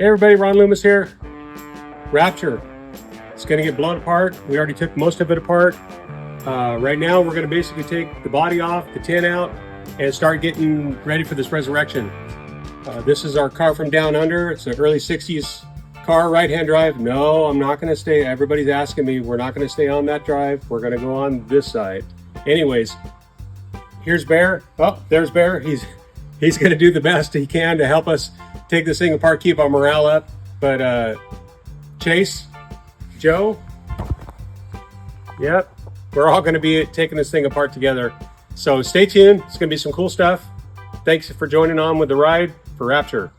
Hey everybody, Ron Loomis here. Rapture. It's going to get blown apart. We already took most of it apart. Right now we're going to basically take the body off, the tin out, and start getting ready for this resurrection. This is our car from down under. It's an early 60s car, right-hand drive. No, I'm not going to stay. Everybody's asking me. We're not going to stay on that drive. We're going to go on this side. Anyways, here's Bear. Oh, there's Bear. He's going to do the best he can to help us take this thing apart, keep our morale up. But Chase, Joe, yep, we're all going to be taking this thing apart together. So stay tuned. It's going to be some cool stuff. Thanks for joining on with the ride for Rapture.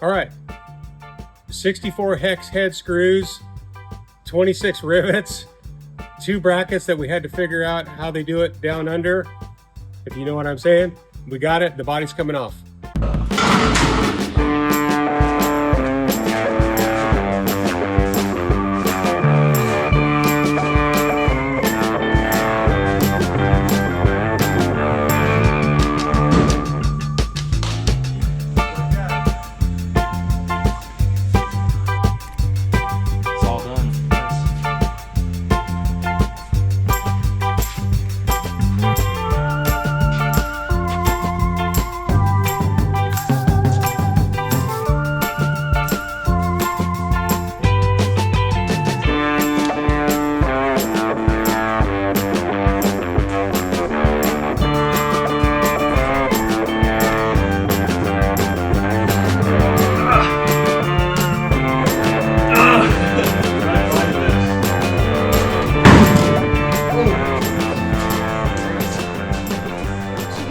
All right, 64 hex head screws, 26 rivets, 2 brackets that we had to figure out how they do it down under. If you know what I'm saying, we got it. The body's coming off.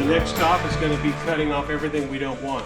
Next stop is going to be cutting off everything we don't want.